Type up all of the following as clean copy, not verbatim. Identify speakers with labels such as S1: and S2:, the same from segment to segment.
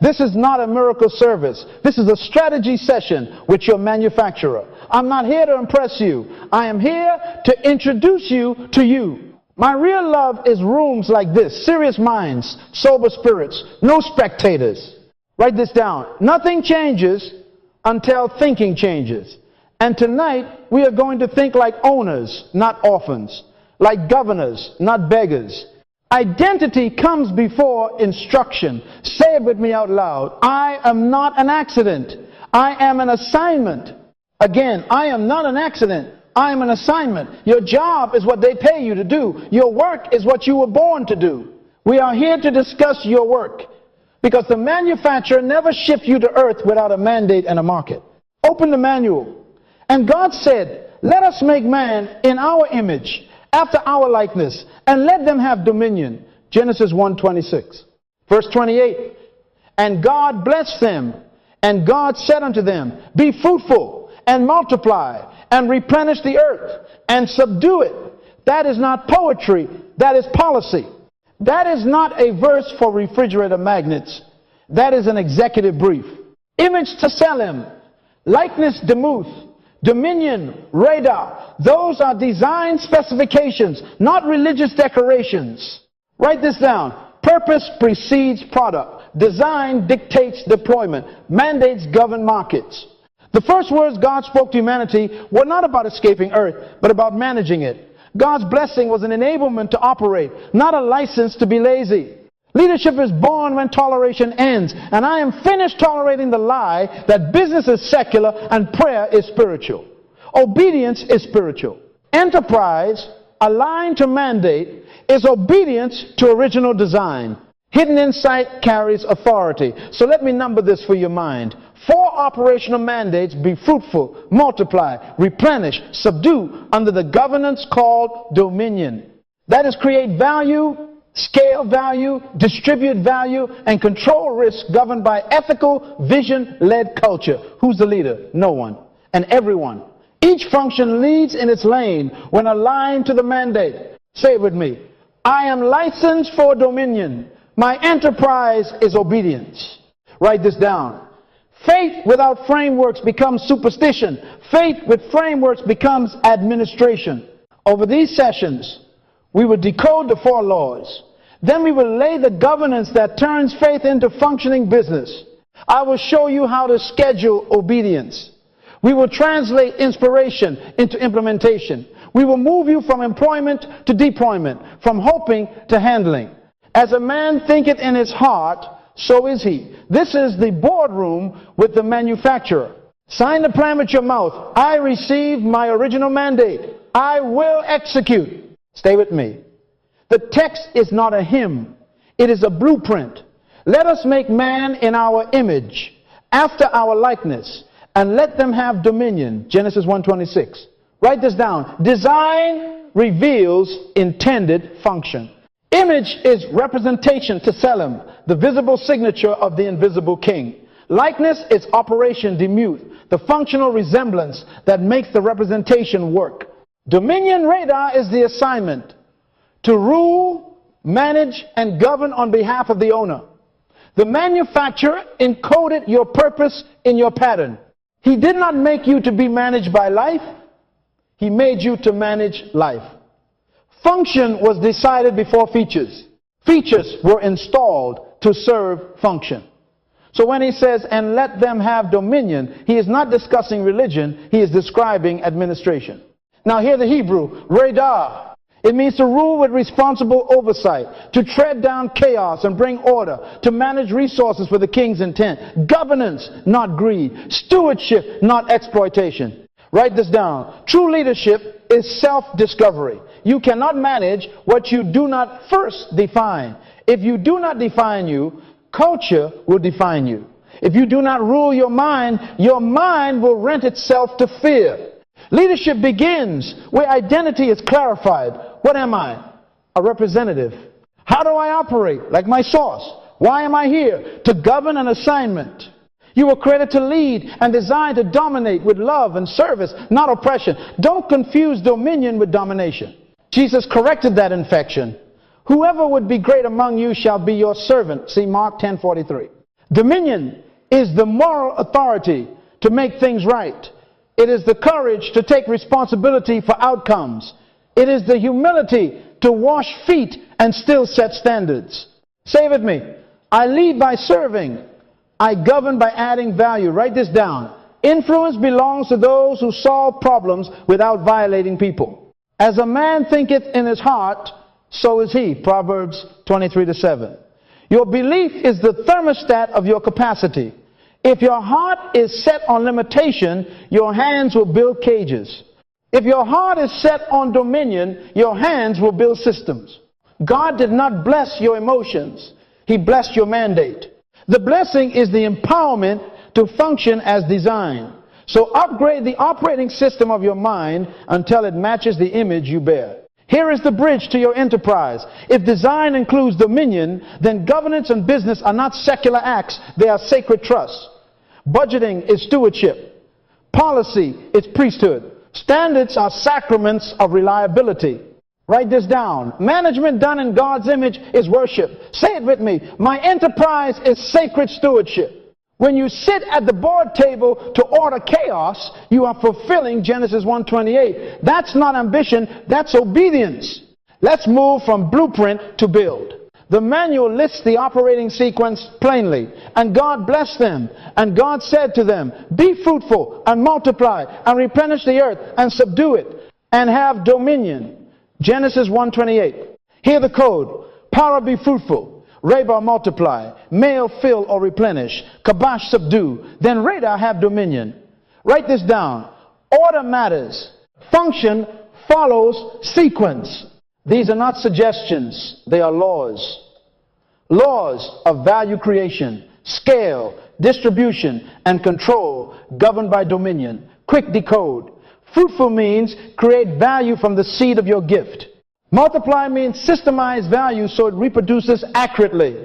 S1: This is not a miracle service. This is a strategy session with your manufacturer. I'm not here to impress you. I am here to introduce you to you. My real love is rooms like this. Serious minds, sober spirits, no spectators. Write this down. Nothing changes until thinking changes. And tonight, we are going to think like owners, not orphans. Like governors, not beggars. Identity comes before instruction. Say it with me out loud. I am not an accident. I am an assignment. Again, I am not an accident. I am an assignment. Your job is what they pay you to do. Your work is what you were born to do. We are here to discuss your work because the manufacturer never shipped you to earth without a mandate and a market. Open the manual. And God said, let us make man in our image, after our likeness, and let them have dominion. Genesis 1:26. Verse 28. And God blessed them, and God said unto them, be fruitful, and multiply, and replenish the earth, and subdue it. That is not poetry, that is policy. That is not a verse for refrigerator magnets. That is an executive brief. Image to Selim, likeness Demuth, dominion, radar. Those are design specifications, not religious decorations. Write this down. Purpose precedes product. Design dictates deployment. Mandates govern markets. The first words God spoke to humanity were not about escaping earth, but about managing it. God's blessing was an enablement to operate, not a license to be lazy. Leadership is born when toleration ends, and I am finished tolerating the lie that business is secular and prayer is spiritual. Obedience is spiritual. Enterprise, aligned to mandate, is obedience to original design. Hidden insight carries authority. So let me number this for your mind. 4 operational mandates: be fruitful, multiply, replenish, subdue, under the governance called dominion. That is, create value, scale value, distribute value, and control risk governed by ethical, vision-led culture. Who's the leader? No one. And everyone. Each function leads in its lane when aligned to the mandate. Say it with me. I am licensed for dominion. My enterprise is obedience. Write this down. Faith without frameworks becomes superstition. Faith with frameworks becomes administration. Over these sessions, we will decode the 4 laws. Then we will lay the governance that turns faith into functioning business. I will show you how to schedule obedience. We will translate inspiration into implementation. We will move you from employment to deployment, from hoping to handling. As a man thinketh in his heart, so is he. This is the boardroom with the manufacturer. Sign the plan with your mouth. I received my original mandate. I will execute. Stay with me. The text is not a hymn. It is a blueprint. Let us make man in our image, after our likeness, and let them have dominion. Genesis 1:26. Write this down. Design reveals intended function. Image is representation to Selim, the visible signature of the invisible king. Likeness is operation Demuth, the functional resemblance that makes the representation work. Dominion radar is the assignment to rule, manage, and govern on behalf of the owner. The manufacturer encoded your purpose in your pattern. He did not make you to be managed by life. He made you to manage life. Function was decided before features. Features were installed to serve function. So when he says, and let them have dominion, he is not discussing religion, he is describing administration. Now hear the Hebrew, radar. It means to rule with responsible oversight, to tread down chaos and bring order, to manage resources for the king's intent. Governance, not greed. Stewardship, not exploitation. Write this down. True leadership is self-discovery. You cannot manage what you do not first define. If you do not define you, culture will define you. If you do not rule your mind will rent itself to fear. Leadership begins where identity is clarified. What am I? A representative. How do I operate? Like my source. Why am I here? To govern an assignment. You were created to lead and designed to dominate with love and service, not oppression. Don't confuse dominion with domination. Jesus corrected that infection. Whoever would be great among you shall be your servant. See Mark 10:43. Dominion is the moral authority to make things right. It is the courage to take responsibility for outcomes. It is the humility to wash feet and still set standards. Say with me, I lead by serving. I govern by adding value. Write this down. Influence belongs to those who solve problems without violating people. As a man thinketh in his heart, so is he. Proverbs 23:7. Your belief is the thermostat of your capacity. If your heart is set on limitation, your hands will build cages. If your heart is set on dominion, your hands will build systems. God did not bless your emotions. He blessed your mandate. The blessing is the empowerment to function as designed. So upgrade the operating system of your mind until it matches the image you bear. Here is the bridge to your enterprise. If design includes dominion, then governance and business are not secular acts, they are sacred trusts. Budgeting is stewardship. Policy is priesthood. Standards are sacraments of reliability. Write this down. Management done in God's image is worship. Say it with me. My enterprise is sacred stewardship. When you sit at the board table to order chaos, you are fulfilling Genesis 1:28. That's not ambition, that's obedience. Let's move from blueprint to build. The manual lists the operating sequence plainly, and God blessed them, and God said to them, be fruitful and multiply and replenish the earth and subdue it and have dominion. Genesis 1:28. Hear the code. Para, be fruitful. Reba, multiply. Male, fill or replenish. Kabash, subdue. Then Reda, have dominion. Write this down. Order matters. Function follows sequence. These are not suggestions. They are laws. Laws of value creation, scale, distribution, and control governed by dominion. Quick decode. Fruitful means create value from the seed of your gift. Multiply means systemize value so it reproduces accurately.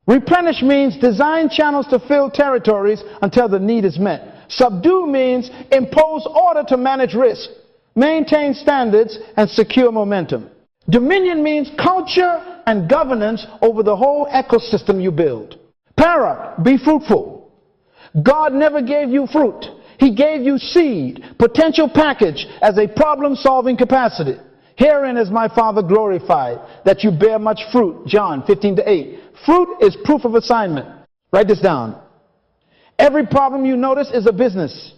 S1: Replenish means design channels to fill territories until the need is met. Subdue means impose order to manage risk, maintain standards, and secure momentum. Dominion means culture and governance over the whole ecosystem you build. Para, be fruitful. God never gave you fruit. He gave you seed, potential package as a problem-solving capacity. Herein is my Father glorified, that you bear much fruit. John 15:8. Fruit is proof of assignment. Write this down. Every problem you notice is a business.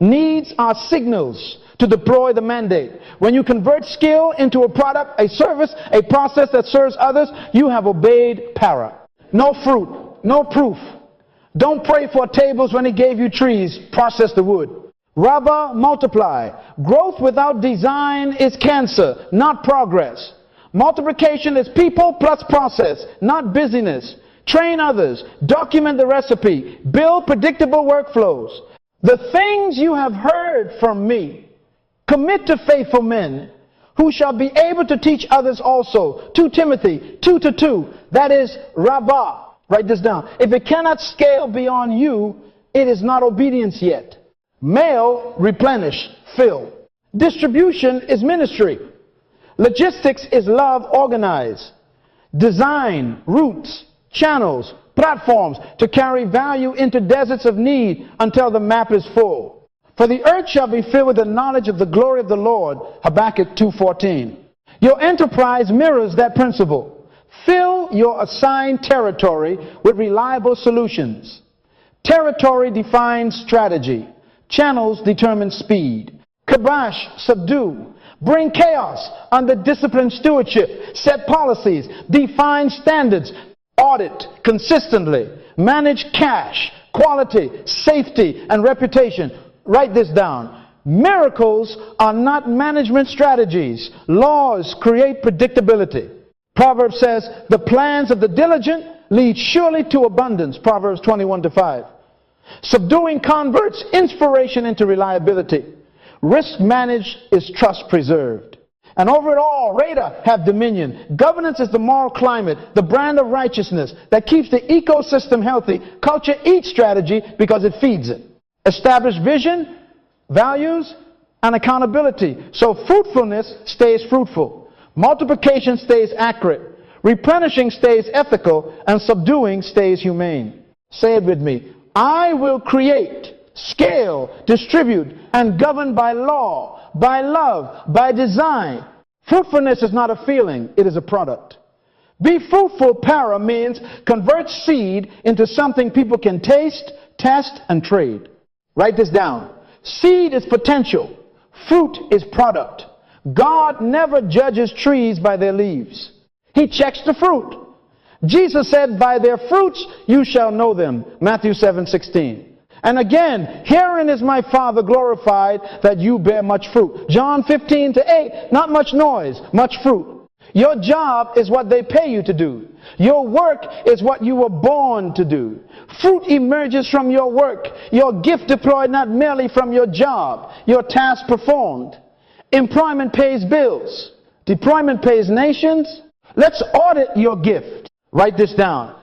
S1: Needs are signals to deploy the mandate. When you convert skill into a product, a service, a process that serves others, you have obeyed para. No fruit, no proof. Don't pray for tables when he gave you trees. Process the wood. Rabba, multiply. Growth without design is cancer, not progress. Multiplication is people plus process, not busyness. Train others. Document the recipe. Build predictable workflows. The things you have heard from me, commit to faithful men who shall be able to teach others also. 2 Timothy 2:2. That is Rabbah. Write this down. If it cannot scale beyond you, it is not obedience yet. Mail, replenish, fill. Distribution is ministry. Logistics is love organized. Design, routes, channels, platforms to carry value into deserts of need until the map is full. For the earth shall be filled with the knowledge of the glory of the Lord. Habakkuk 2:14. Your enterprise mirrors that principle. Fill your assigned territory with reliable solutions. Territory defines strategy. Channels determine speed. Kabash, subdue. Bring chaos under disciplined stewardship. Set policies. Define standards. Audit consistently. Manage cash, quality, safety, and reputation. Write this down. Miracles are not management strategies. Laws create predictability. Proverbs says, the plans of the diligent lead surely to abundance. Proverbs 21:5. Subduing converts inspiration into reliability. Risk managed is trust preserved. And over it all, Rada, have dominion. Governance is the moral climate, the brand of righteousness that keeps the ecosystem healthy. Culture eats strategy because it feeds it. Establish vision, values, and accountability. So fruitfulness stays fruitful. Multiplication stays accurate. Replenishing stays ethical. And subduing stays humane. Say it with me. I will create, scale, distribute, and govern by law, by love, by design. Fruitfulness is not a feeling, it is a product. Be fruitful, para, means convert seed into something people can taste, test, and trade. Write this down. Seed is potential. Fruit is product. God never judges trees by their leaves. He checks the fruit. Jesus said, by their fruits you shall know them. Matthew 7:16. And again, herein is my Father glorified, that you bear much fruit. John 15:8. Not much noise, much fruit. Your job is what they pay you to do. Your work is what you were born to do. Fruit emerges from your work. Your gift deployed not merely from your job, your task performed. Employment pays bills. Deployment pays nations. Let's audit your gift. Write this down.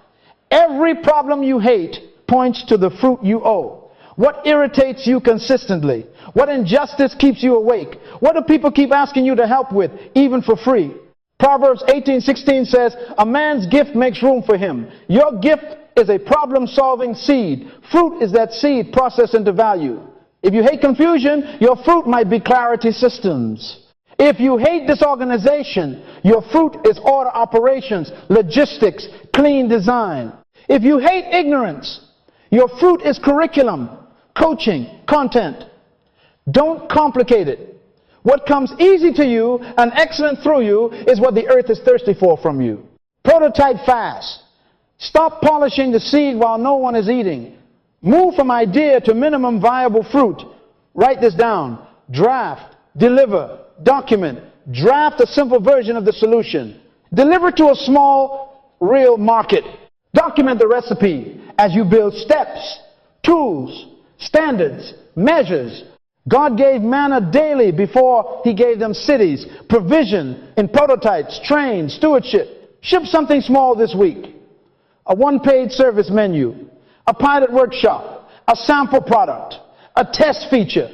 S1: Every problem you hate points to the fruit you owe. What irritates you consistently? What injustice keeps you awake? What do people keep asking you to help with, even for free? Proverbs 18:16 says, a man's gift makes room for him. Your gift is a problem-solving seed. Fruit is that seed processed into value. If you hate confusion, your fruit might be clarity systems. If you hate disorganization, your fruit is order operations, logistics, clean design. If you hate ignorance, your fruit is curriculum, coaching, content. Don't complicate it. What comes easy to you and excellent through you is what the earth is thirsty for from you. Prototype fast. Stop polishing the seed while no one is eating. Move from idea to minimum viable fruit. Write this down. Draft, deliver, document. Draft a simple version of the solution. Deliver to a small, real market. Document the recipe as you build steps, tools, standards, measures. God gave manna daily before he gave them cities, provision in prototypes, train, stewardship. Ship something small this week. A one-page service menu, a pilot workshop, a sample product, a test feature.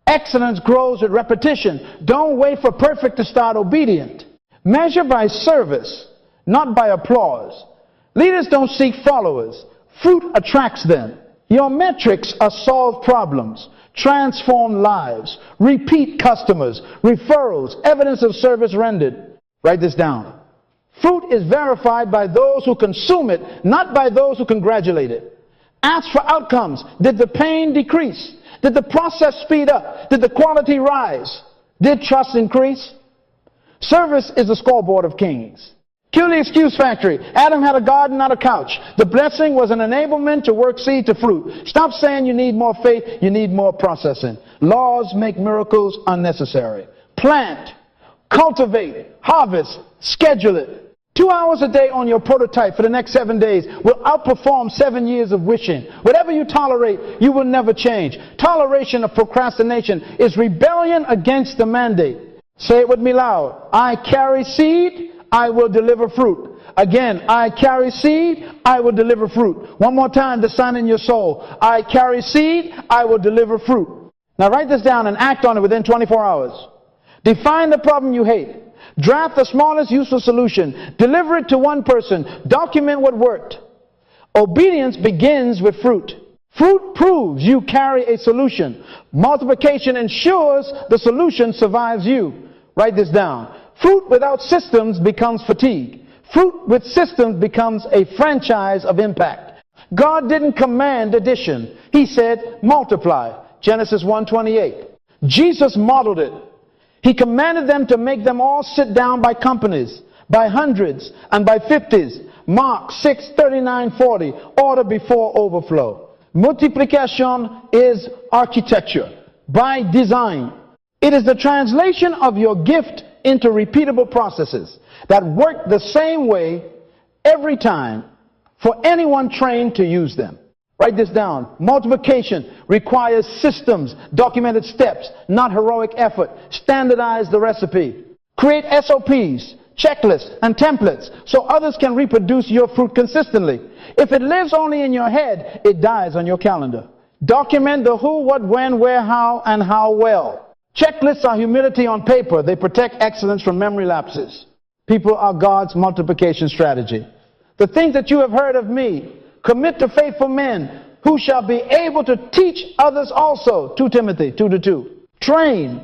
S1: Excellence grows with repetition. Don't wait for perfect to start obedient. Measure by service, not by applause. Leaders don't seek followers. Fruit attracts them. Your metrics are solve problems, transform lives, repeat customers, referrals, evidence of service rendered. Write this down. Fruit is verified by those who consume it, not by those who congratulate it. Ask for outcomes. Did the pain decrease? Did the process speed up? Did the quality rise? Did trust increase? Service is the scoreboard of kings. Kill the excuse factory. Adam had a garden, not a couch. The blessing was an enablement to work seed to fruit. Stop saying you need more faith, you need more processing. Laws make miracles unnecessary. Plant, cultivate, harvest, schedule it. 2 hours a day on your prototype for the next 7 days will outperform 7 years of wishing. Whatever you tolerate, you will never change. Toleration of procrastination is rebellion against the mandate. Say it with me loud. I carry seed, I will deliver fruit. Again, I carry seed, I will deliver fruit. One more time, the sign in your soul. I carry seed, I will deliver fruit. Now write this down and act on it within 24 hours. Define the problem you hate. Draft the smallest useful solution. Deliver it to one person. Document what worked. Obedience begins with fruit. Fruit proves you carry a solution. Multiplication ensures the solution survives you. Write this down. Fruit without systems becomes fatigue. Fruit with systems becomes a franchise of impact. God didn't command addition. He said multiply. Genesis 1:28. Jesus modeled it. He commanded them to make them all sit down by companies, by hundreds, and by 50s. Mark 6:39-40. Order before overflow. Multiplication is architecture by design. It is the translation of your gift into repeatable processes that work the same way every time for anyone trained to use them. Write this down. Multiplication requires systems, documented steps, not heroic effort. Standardize the recipe. Create SOPs, checklists, and templates so others can reproduce your fruit consistently. If it lives only in your head, it dies on your calendar. Document the who, what, when, where, how, and how well. Checklists are humility on paper. They protect excellence from memory lapses. People are God's multiplication strategy. The things that you have heard of me, Commit to faithful men who shall be able to teach others also. 2 Timothy 2:2. Train,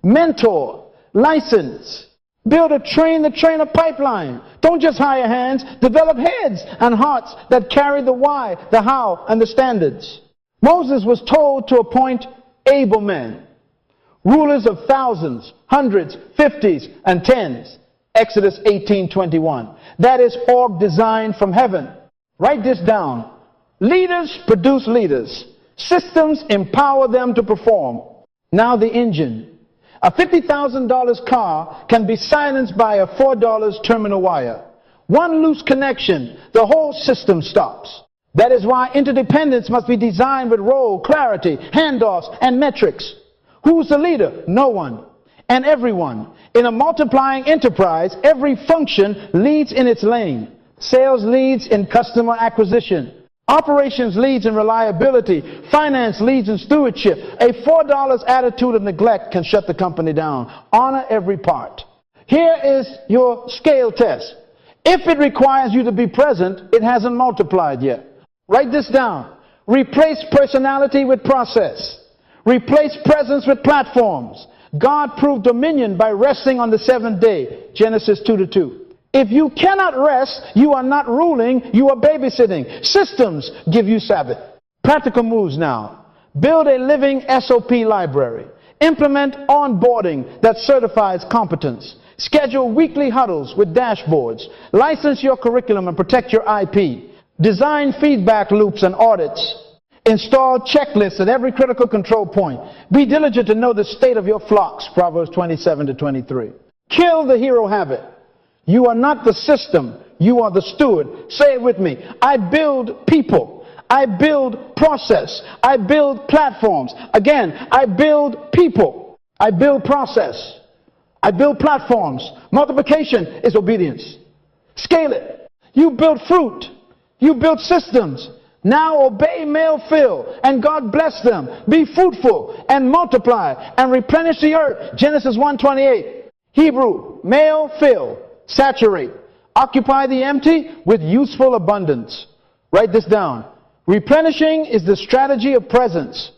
S1: mentor, license. Build a train the trainer pipeline. Don't just hire hands. Develop heads and hearts that carry the why, the how, and the standards. Moses was told to appoint able men, rulers of thousands, hundreds, fifties, and tens. Exodus 18:21. That is org design from heaven. Write this down. Leaders produce leaders. Systems empower them to perform. Now the engine. A $50,000 car can be silenced by a $4 terminal wire. One loose connection, the whole system stops. That is why interdependence must be designed with role, clarity, handoffs, and metrics. Who's the leader? No one. And everyone. In a multiplying enterprise, every function leads in its lane. Sales leads in customer acquisition. Operations leads in reliability. Finance leads in stewardship. A $4 attitude of neglect can shut the company down. Honor every part. Here is your scale test. If it requires you to be present, it hasn't multiplied yet. Write this down. Replace personality with process. Replace presence with platforms. God proved dominion by resting on the seventh day. Genesis 2:2. If you cannot rest, you are not ruling, you are babysitting. Systems give you Sabbath. Practical moves now. Build a living SOP library. Implement onboarding that certifies competence. Schedule weekly huddles with dashboards. License your curriculum and protect your IP. Design feedback loops and audits. Install checklists at every critical control point. Be diligent to know the state of your flocks. Proverbs 27-23. Kill the hero habit. You are not the system. You are the steward. Say it with me. I build people. I build process. I build platforms. Again, I build people. I build process. I build platforms. Multiplication is obedience. Scale it. You build fruit. You build systems. Now obey, male, fill, and God bless them. Be fruitful and multiply and replenish the earth. Genesis 1:28. Hebrew, male, fill. Saturate. Occupy the empty with useful abundance. Write this down. Replenishing is the strategy of presence.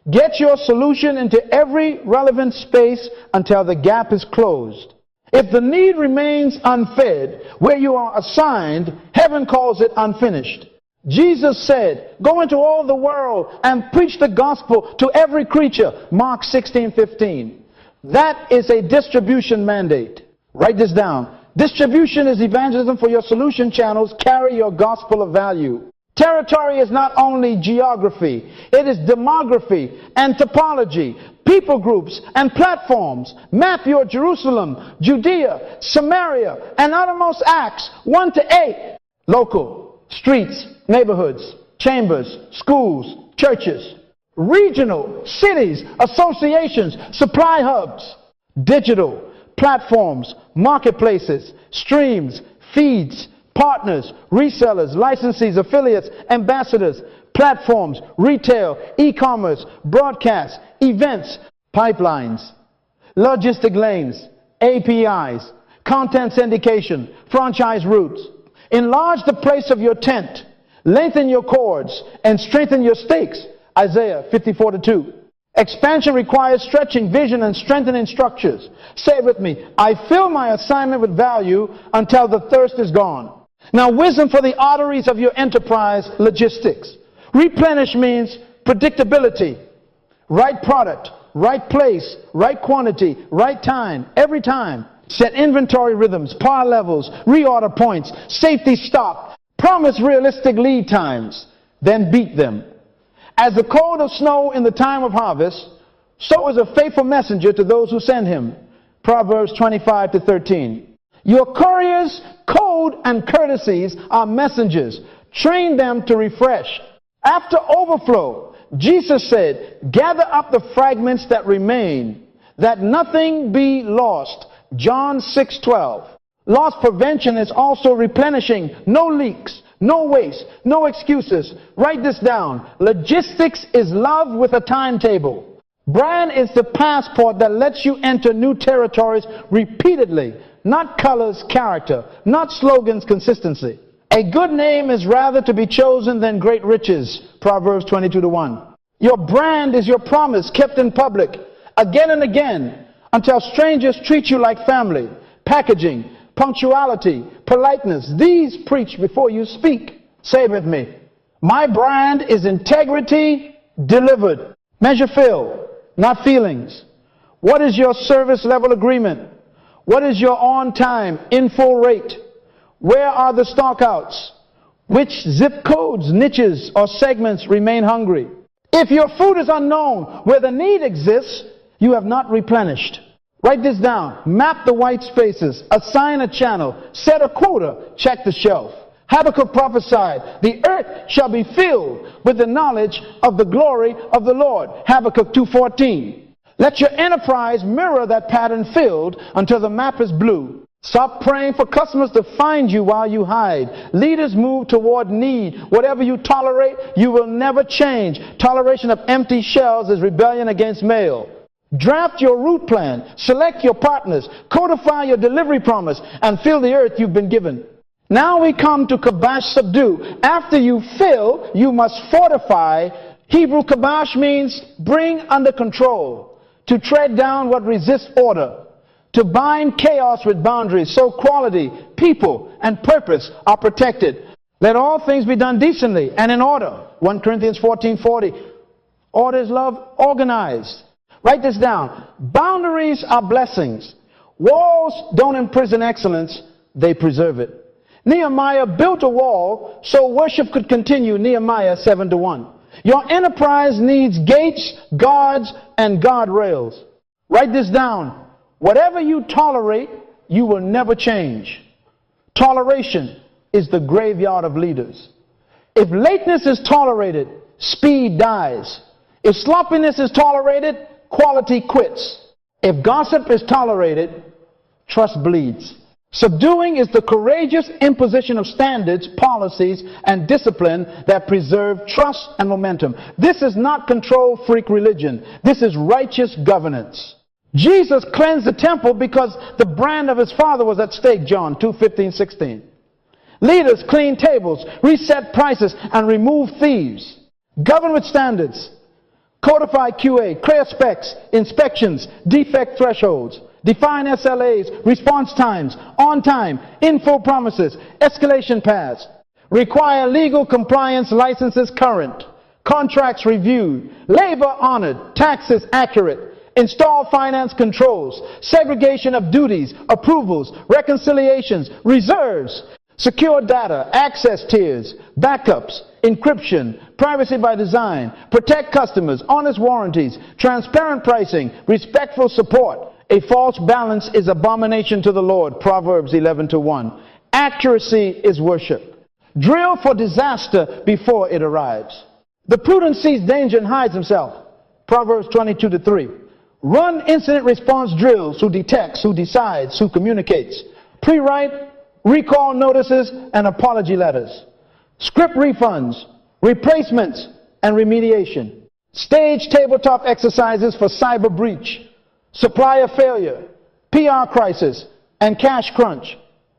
S1: Get your solution into every relevant space until the gap is closed. If the need remains unfed where you are assigned, heaven calls it unfinished. Jesus said, go into all the world and preach the gospel to every creature. Mark 16:15. That is a distribution mandate. Write this down. Distribution is evangelism for your solution channels. Carry your gospel of value. Territory is not only geography, it is demography and topology, people groups and platforms. Map your Jerusalem, Judea, Samaria, and uttermost Acts 1-8. Local, streets, neighborhoods, chambers, schools, churches. Regional, cities, associations, supply hubs. Digital, platforms, marketplaces, streams, feeds, partners, resellers, licensees, affiliates, ambassadors, platforms, retail, e-commerce, broadcast, events, pipelines, logistic lanes, APIs, content syndication, franchise routes. Enlarge the place of your tent, lengthen your cords, and strengthen your stakes. Isaiah 54:2. Expansion requires stretching vision and strengthening structures. Say it with me. I fill my assignment with value until the thirst is gone. Now, wisdom for the arteries of your enterprise, logistics. Replenish means predictability. Right product, right place, right quantity, right time, every time. Set inventory rhythms, par levels, reorder points, safety stock. Promise realistic lead times, then beat them. As the cold of snow in the time of harvest, so is a faithful messenger to those who send him. Proverbs 25-13. Your couriers, code, and courtesies are messengers. Train them to refresh. After overflow, Jesus said, gather up the fragments that remain, that nothing be lost. John 6:12. Loss prevention is also replenishing. No leaks. No waste, no excuses. Write this down. Logistics is love with a timetable. Brand is the passport that lets you enter new territories repeatedly. Not colors, character. Not slogans, consistency. A good name is rather to be chosen than great riches. Proverbs 22:1. Your brand is your promise kept in public again and again until strangers treat you like family. Packaging, punctuality, politeness, these preach before you speak. Say it with me. My brand is integrity delivered. Measure fill, not feelings. What is your service level agreement? What is your on time, in full rate? Where are the stockouts? Which zip codes, niches, or segments remain hungry? If your food is unknown where the need exists, you have not replenished. Write this down. Map the white spaces. Assign a channel. Set a quota. Check the shelf. Habakkuk prophesied, the earth shall be filled with the knowledge of the glory of the Lord. Habakkuk 2:14. Let your enterprise mirror that pattern filled until the map is blue. Stop praying for customers to find you while you hide. Leaders move toward need. Whatever you tolerate, you will never change. Toleration of empty shells is rebellion against mail. Draft your route plan. Select your partners. Codify your delivery promise and fill the earth you've been given. Now we come to kabash subdue. After you fill, you must fortify. Hebrew kabash means bring under control. To tread down what resists order. To bind chaos with boundaries so quality, people, and purpose are protected. Let all things be done decently and in order. 1 Corinthians 14:40. Order is love organized. Write this down. Boundaries are blessings. Walls don't imprison excellence, they preserve it. Nehemiah built a wall so worship could continue. Nehemiah 7:1. Your enterprise needs gates, guards, and guardrails. Write this down. Whatever you tolerate, you will never change. Toleration is the graveyard of leaders. If lateness is tolerated, speed dies. If sloppiness is tolerated, quality quits. If gossip is tolerated, trust bleeds. Subduing is the courageous imposition of standards, policies, and discipline that preserve trust and momentum. This is not control freak religion. This is righteous governance. Jesus cleansed the temple because the brand of his Father was at stake, John 2:15-16. Leaders clean tables, reset prices, and remove thieves. Govern with standards. Codify QA, clear specs, inspections, defect thresholds. Define SLAs, response times, on time, in full promises, escalation paths. Require legal compliance licenses current. Contracts reviewed. Labor honored. Taxes accurate. Install finance controls, segregation of duties, approvals, reconciliations, reserves, secure data, access tiers, backups, encryption, privacy by design, protect customers, honest warranties, transparent pricing, respectful support. A false balance is abomination to the Lord. Proverbs 11:1. Accuracy is worship. Drill for disaster before it arrives. The prudent sees danger and hides himself. Proverbs 22:3. Run incident response drills. Who detects, who decides, who communicates. Pre-write, recall notices, and apology letters. Script refunds, replacements, and remediation. Stage tabletop exercises for cyber breach, supplier failure, PR crisis, and cash crunch.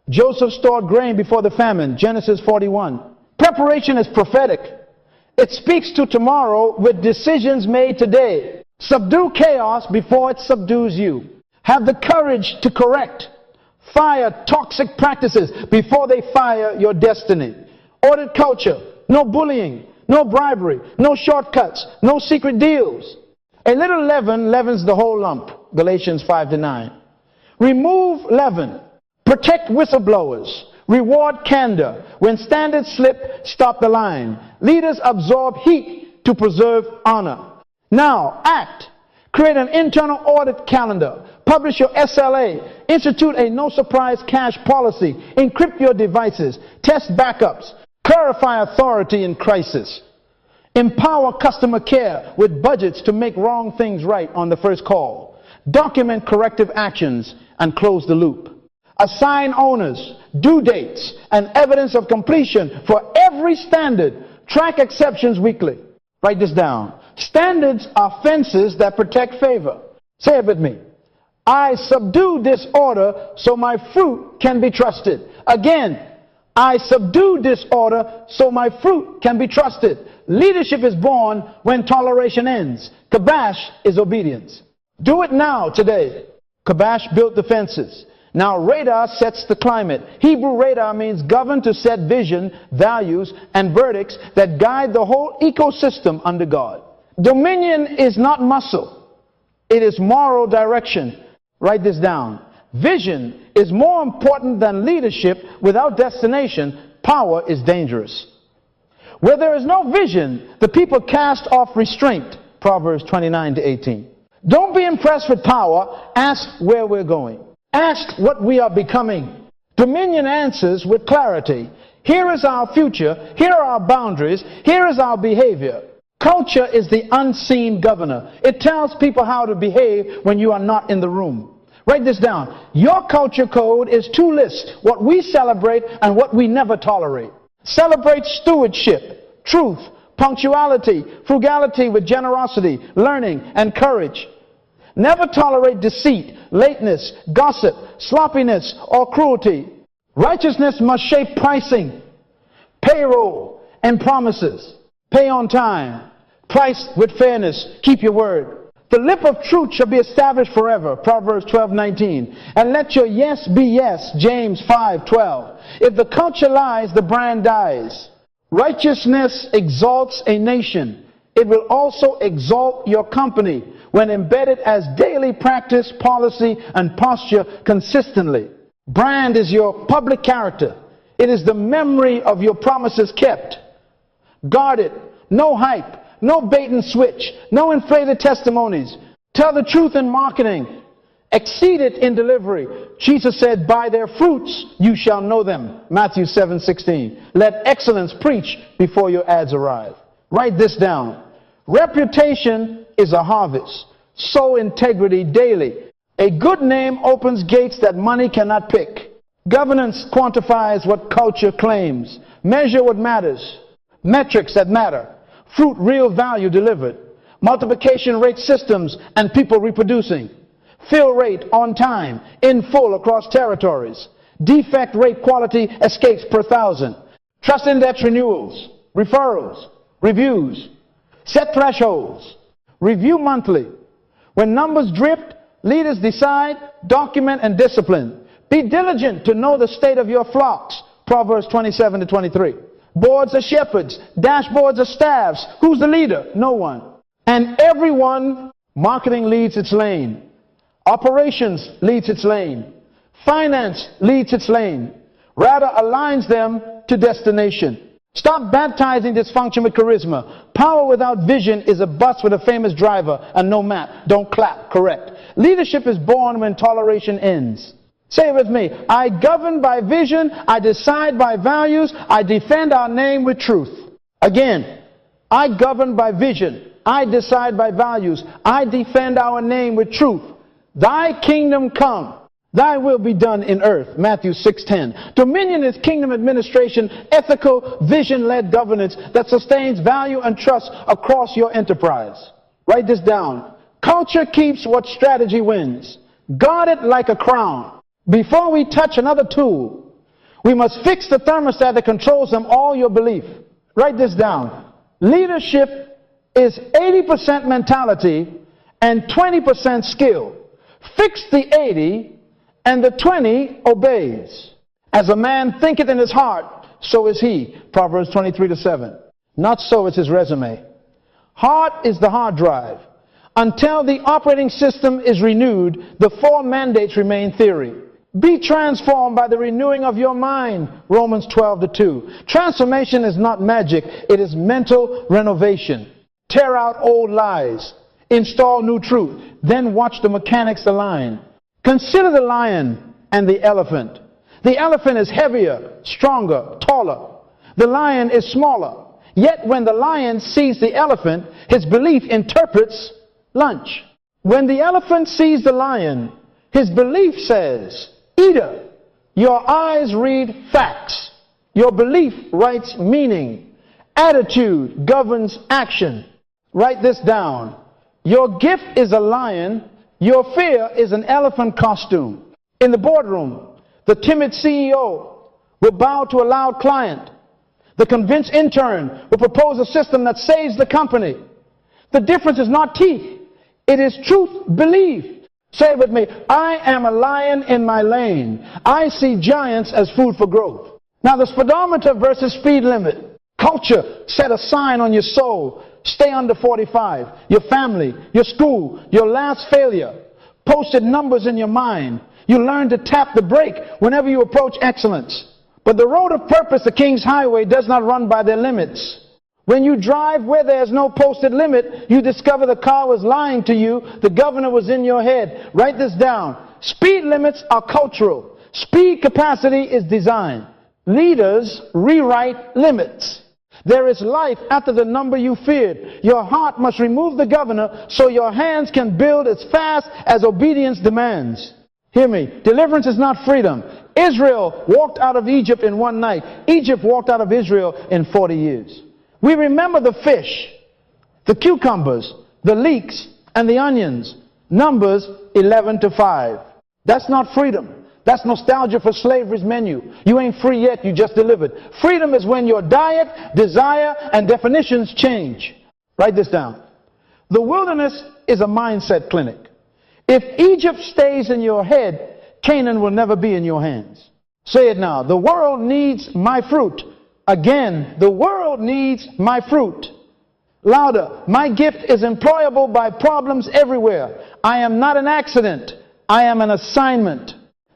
S1: Joseph stored grain before the famine. Genesis 41. Preparation is prophetic. It speaks to tomorrow with decisions made today. Subdue chaos before it subdues you. Have the courage to correct. Fire toxic practices before they fire your destiny. Audit culture. No bullying. No bribery. No shortcuts. No secret deals. A little leaven leavens the whole lump. Galatians 5-9. Remove leaven. Protect whistleblowers. Reward candor. When standards slip, stop the line. Leaders absorb heat to preserve honor. Now, act. Create an internal audit calendar. Publish your SLA. Institute a no-surprise cash policy. Encrypt your devices. Test backups. Clarify authority in crisis. Empower customer care with budgets to make wrong things right on the first call. Document corrective actions and close the loop. Assign owners, due dates, and evidence of completion for every standard. Track exceptions weekly. Write this down. Standards are fences that protect favor. Say it with me. I subdue disorder so my fruit can be trusted. Again, I subdue disorder so my fruit can be trusted. Leadership is born when toleration ends. Kabash is obedience. Do it now, today. Kabash built the fences. Now radar sets the climate. Hebrew radar means govern, to set vision, values, and verdicts that guide the whole ecosystem under God. Dominion is not muscle. It is moral direction. Write this down. Vision is more important than leadership. Without destination, power is dangerous. Where there is no vision, the people cast off restraint. Proverbs 29-18. Don't be impressed with power. Ask where we're going. Ask what we are becoming. Dominion answers with clarity. Here is our future. Here are our boundaries. Here is our behavior. Culture is the unseen governor. It tells people how to behave when you are not in the room. Write this down. Your culture code is two lists: what we celebrate and what we never tolerate. Celebrate stewardship, truth, punctuality, frugality with generosity, learning, and courage. Never tolerate deceit, lateness, gossip, sloppiness, or cruelty. Righteousness must shape pricing, payroll, and promises. Pay on time. Price with fairness. Keep your word. The lip of truth shall be established forever. Proverbs 12:19. And let your yes be yes. James 5:12. If the culture lies, the brand dies. Righteousness exalts a nation. It will also exalt your company when embedded as daily practice, policy, and posture consistently. Brand is your public character. It is the memory of your promises kept. Guard it. No hype. No bait and switch. No inflated testimonies. Tell the truth in marketing. Exceed it in delivery. Jesus said, by their fruits you shall know them. Matthew 7:16. Let excellence preach before your ads arrive. Write this down. Reputation is a harvest. Sow integrity daily. A good name opens gates that money cannot pick. Governance quantifies what culture claims. Measure what matters. Metrics that matter. Fruit, real value delivered. Multiplication rate systems and people reproducing. Fill rate on time, in full across territories. Defect rate quality escapes per thousand. Trust index renewals, referrals, reviews. Set thresholds. Review monthly. When numbers drift, leaders decide, document, and discipline. Be diligent to know the state of your flocks. Proverbs 27-23. Boards are shepherds. Dashboards are staffs. Who's the leader? No one. And everyone, marketing leads its lane. Operations leads its lane. Finance leads its lane. Rather aligns them to destination. Stop baptizing dysfunction with charisma. Power without vision is a bus with a famous driver and no map. Don't clap. Correct. Leadership is born when toleration ends. Say it with me. I govern by vision. I decide by values. I defend our name with truth. Again, I govern by vision. I decide by values. I defend our name with truth. Thy kingdom come. Thy will be done in earth. Matthew 6:10. Dominion is kingdom administration, ethical, vision-led governance that sustains value and trust across your enterprise. Write this down. Culture keeps what strategy wins. Guard it like a crown. Before we touch another tool, we must fix the thermostat that controls them all your belief. Write this down. Leadership is 80% mentality and 20% skill. Fix the 80 and the 20 obeys. As a man thinketh in his heart, so is he. Proverbs 23:7. Not so is his resume. Heart is the hard drive. Until the operating system is renewed, the four mandates remain theory. Be transformed by the renewing of your mind. Romans 12:2. Transformation is not magic. It is mental renovation. Tear out old lies. Install new truth. Then watch the mechanics align. Consider the lion and the elephant. The elephant is heavier, stronger, taller. The lion is smaller. Yet when the lion sees the elephant, his belief interprets lunch. When the elephant sees the lion, his belief says, eater. Your eyes read facts. Your belief writes meaning. Attitude governs action. Write this down. Your gift is a lion. Your fear is an elephant costume. In the boardroom, the timid CEO will bow to a loud client. The convinced intern will propose a system that saves the company. The difference is not teeth. It is truth believed. Say it with me. I am a lion in my lane. I see giants as food for growth. Now the speedometer versus speed limit. Culture set a sign on your soul. Stay under 45. Your family, your school, your last failure. Posted numbers in your mind. You learn to tap the brake whenever you approach excellence. But the road of purpose, the King's Highway, does not run by their limits. When you drive where there is no posted limit, you discover the car was lying to you. The governor was in your head. Write this down. Speed limits are cultural. Speed capacity is design. Leaders rewrite limits. There is life after the number you feared. Your heart must remove the governor so your hands can build as fast as obedience demands. Hear me. Deliverance is not freedom. Israel walked out of Egypt in one night. Egypt walked out of Israel in 40 years. We remember the fish, the cucumbers, the leeks, and the onions. Numbers 11-5. That's not freedom. That's nostalgia for slavery's menu. You ain't free yet, you just delivered. Freedom is when your diet, desire, and definitions change. Write this down. The wilderness is a mindset clinic. If Egypt stays in your head, Canaan will never be in your hands. Say it now. The world needs my fruit. Again, the world needs my fruit. Louder. My gift is employable by problems everywhere. I am not an accident. I am an assignment.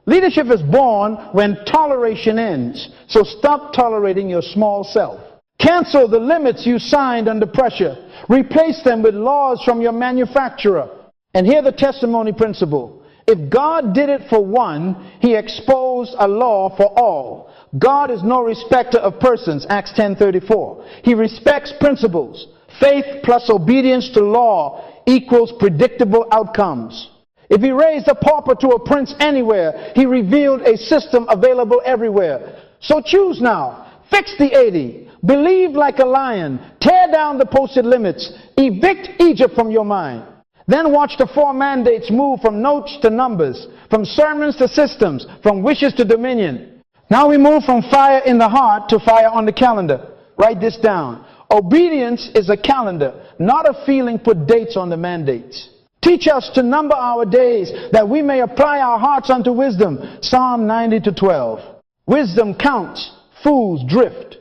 S1: Leadership is born when toleration ends. So stop tolerating your small self. Cancel the limits you signed under pressure. Replace them with laws from your manufacturer. And hear the testimony principle. If God did it for one, he exposed a law for all. God is no respecter of persons, Acts 10:34. He respects principles. Faith plus obedience to law equals predictable outcomes. If he raised a pauper to a prince anywhere, he revealed a system available everywhere. So choose now. Fix the 80. Believe like a lion. Tear down the posted limits. Evict Egypt from your mind. Then watch the 4 mandates move from notes to numbers, from sermons to systems, from wishes to dominion. Now we move from fire in the heart to fire on the calendar. Write this down. Obedience is a calendar, not a feeling. Put dates on the mandates. Teach us to number our days that we may apply our hearts unto wisdom. Psalm 90-12. Wisdom counts, fools drift.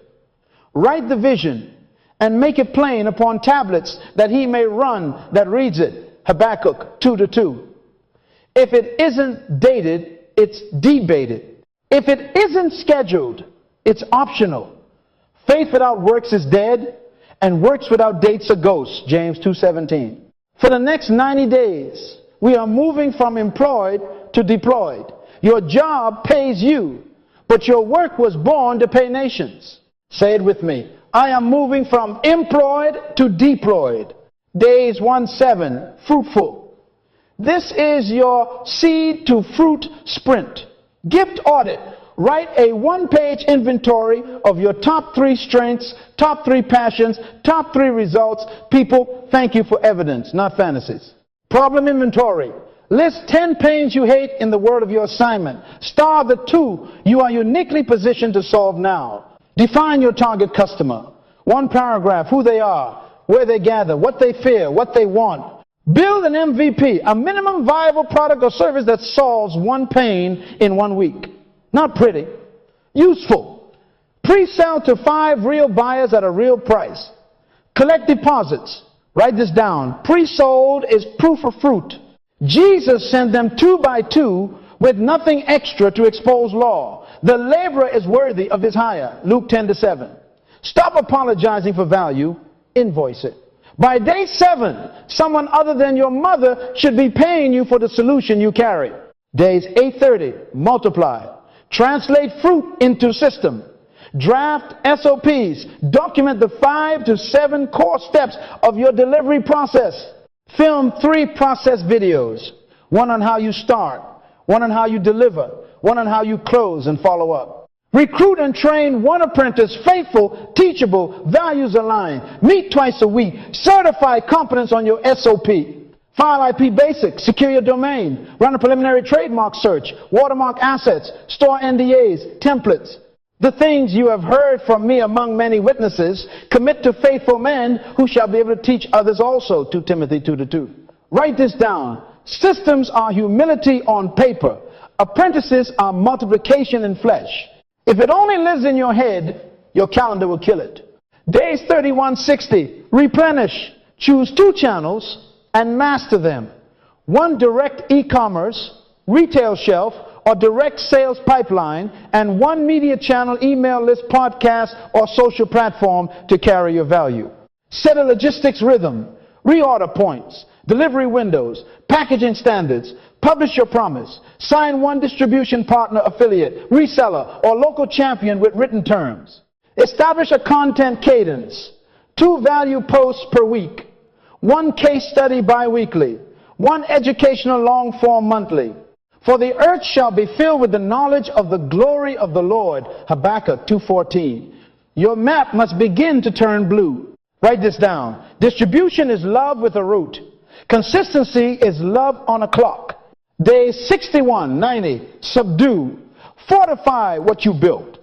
S1: Write the vision and make it plain upon tablets that he may run that reads it. Habakkuk 2-2. If it isn't dated, it's debated. If it isn't scheduled, it's optional. Faith without works is dead, and works without dates are ghosts. James 2:17. For the next 90 days, we are moving from employed to deployed. Your job pays you, but your work was born to pay nations. Say it with me. I am moving from employed to deployed. Days 1-7, fruitful. This is your seed to fruit sprint. Gift audit. Write a 1-page inventory of your top 3 strengths, top 3 passions, top 3 results. People, thank you for evidence, not fantasies. Problem inventory. List 10 pains you hate in the word of your assignment. Star the 2 you are uniquely positioned to solve now. Define your target customer. 1 paragraph, who they are, where they gather, what they fear, what they want. Build an MVP, a minimum viable product or service that solves 1 pain in 1 week. Not pretty. Useful. Pre-sell to 5 real buyers at a real price. Collect deposits. Write this down. Pre-sold is proof of fruit. Jesus sent them 2 by 2 with nothing extra to expose law. The laborer is worthy of his hire. Luke 10-7. Stop apologizing for value. Invoice it. By day 7, someone other than your mother should be paying you for the solution you carry. Days 8-30, multiply. Translate fruit into system. Draft SOPs. Document the 5 to 7 core steps of your delivery process. Film 3 process videos. 1 on how you start, 1 on how you deliver, 1 on how you close and follow up. Recruit and train 1 apprentice, faithful, teachable, values aligned. Meet twice a week. Certify competence on your SOP. File IP basics. Secure your domain. Run a preliminary trademark search. Watermark assets. Store NDAs. Templates. The things you have heard from me among many witnesses, commit to faithful men who shall be able to teach others also. 2 Timothy 2:2. Write this down. Systems are humility on paper. Apprentices are multiplication in flesh. If it only lives in your head, your calendar will kill it. Days 3160. Replenish. Choose 2 channels and master them. One direct e-commerce, retail shelf, or direct sales pipeline, and one media channel, email list, podcast, or social platform to carry your value. Set a logistics rhythm, reorder points, delivery windows, packaging standards, publish your promise, sign one distribution partner, affiliate, reseller, or local champion with written terms. Establish a content cadence, 2 value posts per week, 1 case study bi-weekly, 1 educational long form monthly. For the earth shall be filled with the knowledge of the glory of the Lord. Habakkuk 2:14. Your map must begin to turn blue. Write this down. Distribution is love with a root. Consistency is love on a clock. Days 61, 90. Subdue. Fortify what you built.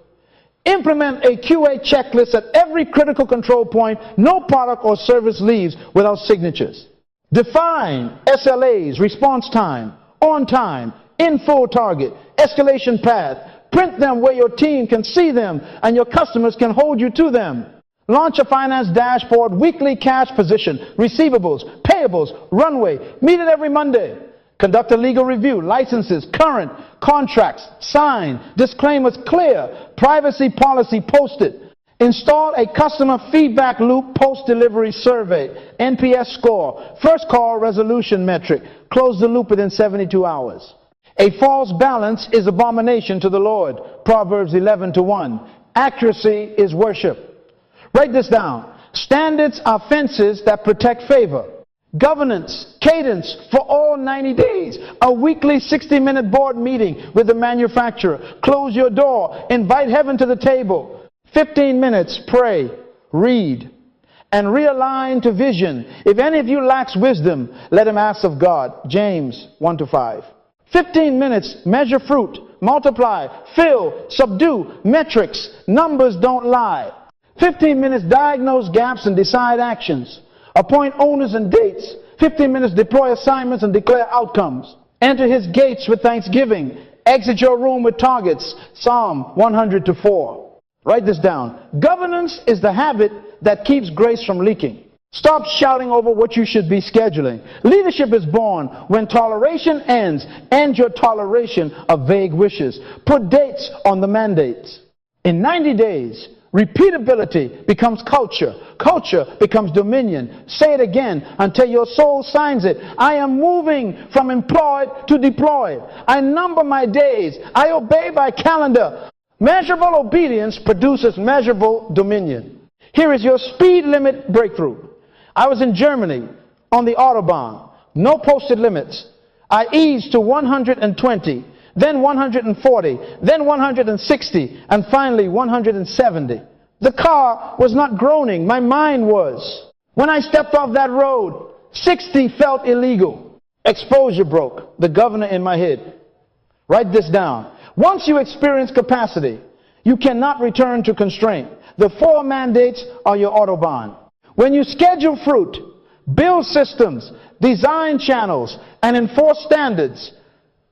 S1: Implement a QA checklist at every critical control point. No product or service leaves without signatures. Define SLAs, response time, on time, in full target, escalation path. Print them where your team can see them and your customers can hold you to them. Launch a finance dashboard, weekly cash position, receivables, payables, runway. Meet it every Monday. Conduct a legal review, licenses, current, contracts, sign, disclaimers clear, privacy policy posted. Install a customer feedback loop, post-delivery survey, NPS score, first call resolution metric. Close the loop within 72 hours. A false balance is abomination to the Lord. Proverbs 11:1. Accuracy is worship. Write this down. Standards are fences that protect favor. Governance, cadence for all 90 days. A weekly 60-minute board meeting with the manufacturer. Close your door. Invite heaven to the table. 15 minutes, pray, read, and realign to vision. If any of you lacks wisdom, let him ask of God. James 1-5. 15 minutes, measure fruit, multiply, fill, subdue, metrics, numbers don't lie. 15 minutes, diagnose gaps and decide actions. Appoint owners and dates. 15 minutes, deploy assignments and declare outcomes. Enter his gates with thanksgiving. Exit your room with targets. Psalm 100-4. Write this down. Governance is the habit that keeps grace from leaking. Stop shouting over what you should be scheduling. Leadership is born when toleration ends. End your toleration of vague wishes. Put dates on the mandates. In 90 days, repeatability becomes culture. Culture becomes dominion. Say it again until your soul signs it. I am moving from employed to deployed. I number my days. I obey my calendar. Measurable obedience produces measurable dominion. Here is your speed limit breakthrough. I was in Germany on the Autobahn. No posted limits. I eased to 120, then 140, then 160, and finally 170. The car was not groaning. My mind was. When I stepped off that road, 60 felt illegal. Exposure broke. The governor in my head. Write this down. Once you experience capacity, you cannot return to constraint. The 4 mandates are your Autobahn. When you schedule fruit, build systems, design channels, and enforce standards,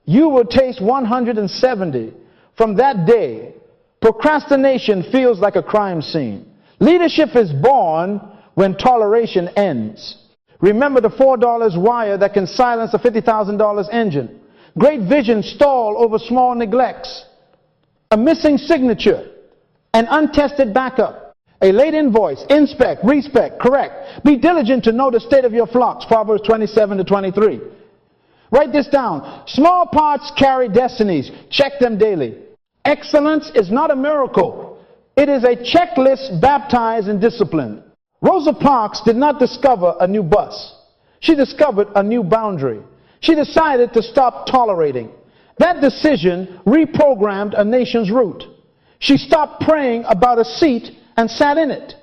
S1: you will taste 170. From that day, procrastination feels like a crime scene. Leadership is born when toleration ends. Remember the $4 wire that can silence a $50,000 engine. Great visions stall over small neglects. A missing signature, an untested backup. A late invoice, inspect, respect, correct. Be diligent to know the state of your flocks, Proverbs 27-23. Write this down. Small parts carry destinies. Check them daily. Excellence is not a miracle. It is a checklist baptized in discipline. Rosa Parks did not discover a new bus. She discovered a new boundary. She decided to stop tolerating. That decision reprogrammed a nation's route. She stopped praying about a seat and sat in it.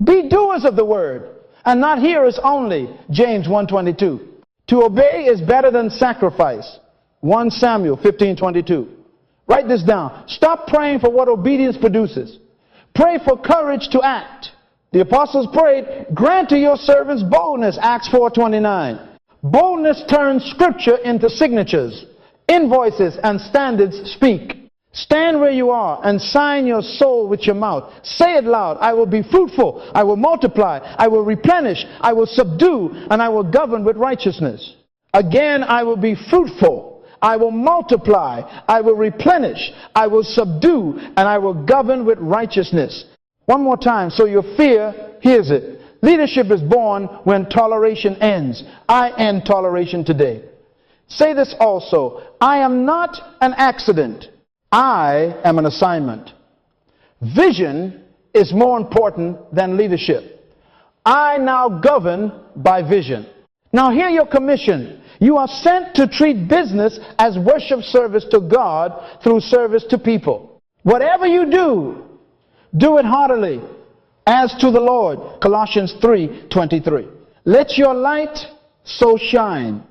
S1: Be doers of the word and not hearers only, James 1:22. To obey is better than sacrifice, 1 Samuel 15:22. Write this down. Stop praying for what obedience produces. Pray for courage to act. The apostles prayed, grant to your servants boldness, Acts 4:29. Boldness turns scripture into signatures. Invoices and standards speak. Stand where you are and sign your soul with your mouth. Say it loud. I will be fruitful. I will multiply. I will replenish. I will subdue, and I will govern with righteousness. Again, I will be fruitful. I will multiply. I will replenish. I will subdue, and I will govern with righteousness. One more time so your fear hears it. Leadership is born when toleration ends. I end toleration today. Say this also. I am not an accident. I am an assignment. Vision is more important than leadership. I now govern by vision. Now hear your commission. You are sent to treat business as worship service to God through service to people. Whatever you do, do it heartily as to the Lord. Colossians 3:23. Let your light so shine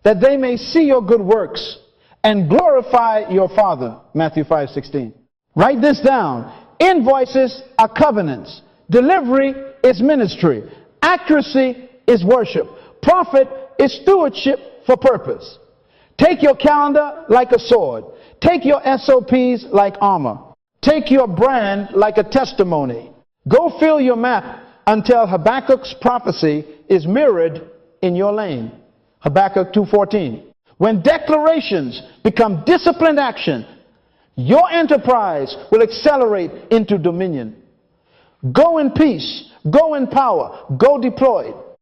S1: that they may see your good works and glorify your Father. Matthew 5:16. Write this down. Invoices are covenants. Delivery is ministry. Accuracy is worship. Profit is stewardship for purpose. Take your calendar like a sword. Take your SOPs like armor. Take your brand like a testimony. Go fill your map until Habakkuk's prophecy is mirrored in your lane. Habakkuk 2:14. When declarations become disciplined action, your enterprise will accelerate into dominion. Go in peace. Go in power. Go deployed.